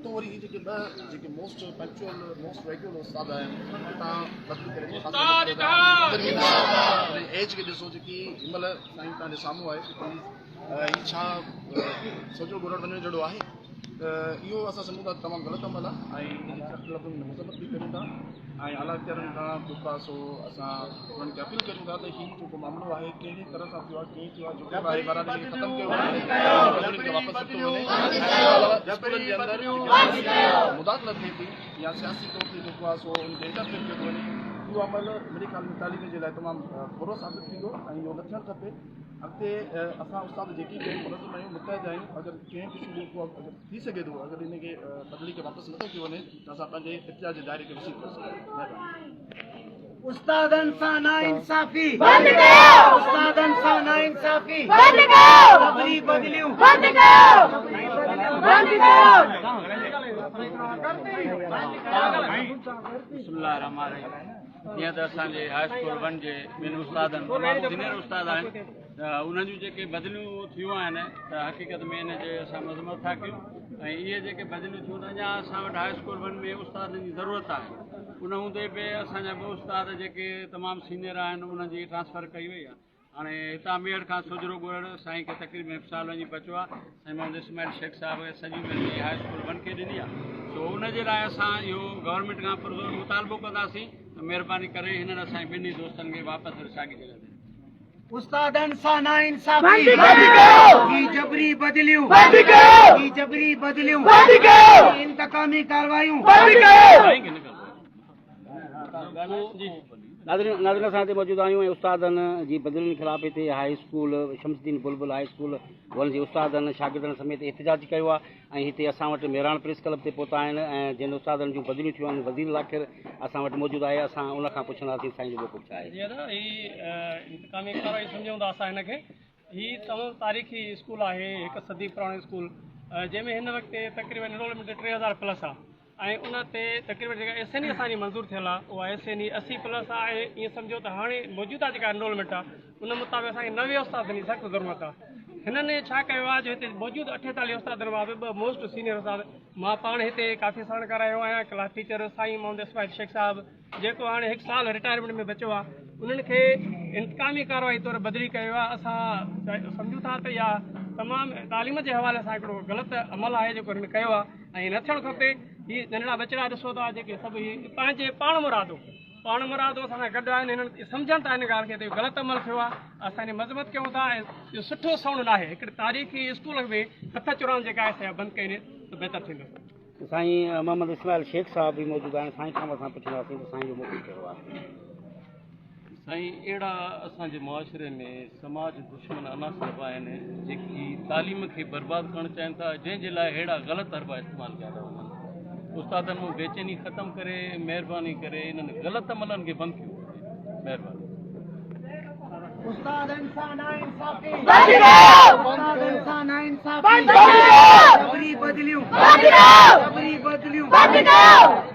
तो वरी जेके जेके मोस्ट पंक्चुअल मोस्ट रेगुलर उस्ताद आहिनि उन्हनि खे तव्हां बदिली करे एज खे ॾिसो जेकी हिनमहिल साईं तव्हांजे साम्हूं आहे हीउ छा सॼो घुरण वञण जहिड़ो आहे इहो असां सम्झूं था तमामु ग़लति अमल आहे ऐं मज़म्मत बि कयूं था ऐं आला इख्तियारनि खां गुरदासो असां उन्हनि खे अपील कयूं था त हीउ जेको मामिलो आहे कहिड़ी तरह सां थियो आहे कीअं थियो आहे जेको आहे बराबरी खे ख़तमु कयो आहे उन्हनि खे वापसि वरितो वञे स्कूलनि जे अंदरि मुदाख़लत थिए थी या सियासी तौर ते जेको आहे सो उन खे इंटरफेयर कयो थो वञे इहो अमल मेरे ख़्याल में तालीम जे लाइ तमामु बुरो साबित थींदो ऐं इहो न थियणु खपे अॻिते असां उस्ताद जेकी बि मुनज़िम आहियूं मुतहद आहियूं अगरि कंहिं क़िस्म जो अगरि थी सघे थो अगरि इन खे बदिली खे वापसि नथो कयो वञे त असां पंहिंजे इख़्तियार जे दायरे खे वसी करे सघूं उस्तादन सां नाइंसाफ़ी बंदि कयो उस्तादन सां नाइंसाफ़ी बंदि कयो जबरी बदलियूं बंदि कयो बंदि कयो जीअं त असांजे हाई स्कूल वन जे ॿिनि उस्तादनि तमामु सीनियर उस्ताद आहिनि त उन्हनि जूं जेके बदिलियूं थियूं आहिनि त हक़ीक़त में इन जे असां मज़म्मत था कयूं ऐं इहे जेके बदिलियूं थियूं अञा असां वटि हाई स्कूल वन में उस्तादनि जी ज़रूरत आहे उन हूंदे बि असांजा ॿ उस्ताद जेके तमामु सीनियर आहिनि उन्हनि जी ट्रांसफर कई वई आहे हाणे हितां मेड़ खां सुजरो ॻोड़ साईं खे तक़रीबन 1 साल वञी पहुचो आहे साईं मोहम्मद इस्माइल शेख साहिब सॼी महिल हाई स्कूल वन खे ॾिनी आहे सो उनजे लाइ असां इहो गवर्नमेंट खां पुरज़ोर मुतालबो कंदासीं त महिरबानी करे हिननि असांजे ॿिन्ही दोस्तनि खे वापसि वरी साॻी जॻह ते उस्तादन सां नाइंसाफ़ी बंदि कयो ही जबरी बदलियूं बंदि कयो ही जबरी बदलियूं बंदि कयो इंतकामी कार्रवाइयूं बंदि कयो नाज़रीन असां हिते मौजूदु आहियूं ऐं उस्तादनि जी बदिलियुनि ख़िलाफ़ हिते हाई स्कूल शमसुद्दीन बुलबुल हाई स्कूल वन जे उस्तादनि शागिर्दनि समेत एहतिजाज कयो आहे ऐं हिते असां वटि मेराण प्रेस क्लब ते पहुता आहिनि ऐं जिन उस्तादनि जूं बदिलियूं थियूं आहिनि वज़ीर आख़िर असां वटि मौजूदु आहे असां उनखां पुछंदासीं साईं जो कुझु आहे जीअं त हीअ इंतकामी कार्रवाई सम्झूं था असां हिनखे हीअ तमामु तारीख़ी स्कूल आहे 1 सदी पुराणो स्कूल जंहिंमें हिन वक़्तु तक़रीबन एनरोलमेंट 3000 प्लस आहे ऐं उन ते तक़रीबन जेका SNE असांजी मंज़ूर थियल आहे उहा SNE 80 प्लस आहे ईअं सम्झो त हाणे मौजूदा जेका एनरोलमेंट आहे उन मुताबिक़ असांखे 90 उस्तादनि जी सख़्तु ज़रूरत आहे हिननि छा कयो आहे जो हिते मौजूदु 48 उस्तादनि मां बि 2 मोस्ट सीनियर उस्ताद मां पाण हिते काफ़ी साण करायो आहियां क्लास टीचर साईं मोहम्मद इस्माइल शेख साहिबु जेको हाणे 1 साल रिटायरमेंट में बचियो आहे उन्हनि खे इंतकामी कार्रवाई तौरु बदिली कयो आहे असां सम्झूं था त इहा तमामु तालीम जे हवाले सां हिकिड़ो ग़लति अमल आहे जेको हिन कयो आहे ऐं न थियणु खपे हीअ नंढड़ा बचड़ा ॾिसो था जेके सभु पंहिंजे पाण मुरादो असां सां गॾु आहिनि हिननि सम्झनि था हिन ॻाल्हि खे त इहो ग़लति अमल थियो आहे असांजी मज़म्मत कयूं था ऐं इहो सुठो साउंड न आहे हिकिड़े तारीख़ी स्कूल में हथ चुराइण जेका आहे असां बंदि कई त बहितर थींदो साईं मोहम्मद इस्माइल शेख साहिब बि मौजूदु आहिनि साईं खां असां पुछंदासीं त साईं जो मोकिल कहिड़ो आहे साईं अहिड़ा असांजे मुआशिरे में समाज दुश्मन अनासिर आहिनि जेकी तालीम खे बर्बादु करणु चाहिनि था जंहिंजे लाइ अहिड़ा ग़लति हरबा इस्तेमालु कया था वञनि उस्तादनि मूं बेचैनी ख़तमु करे महिरबानी करे इन्हनि ग़लति अमलनि खे बंदि कयो महिरबानी उस्तादन सां नाइंसाफ़ी बंदि कयो उस्तादन सां नाइंसाफ़ी बंदि कयो जबरी बदलियूं बंदि कयो जबरी बदलियूं बंदि कयो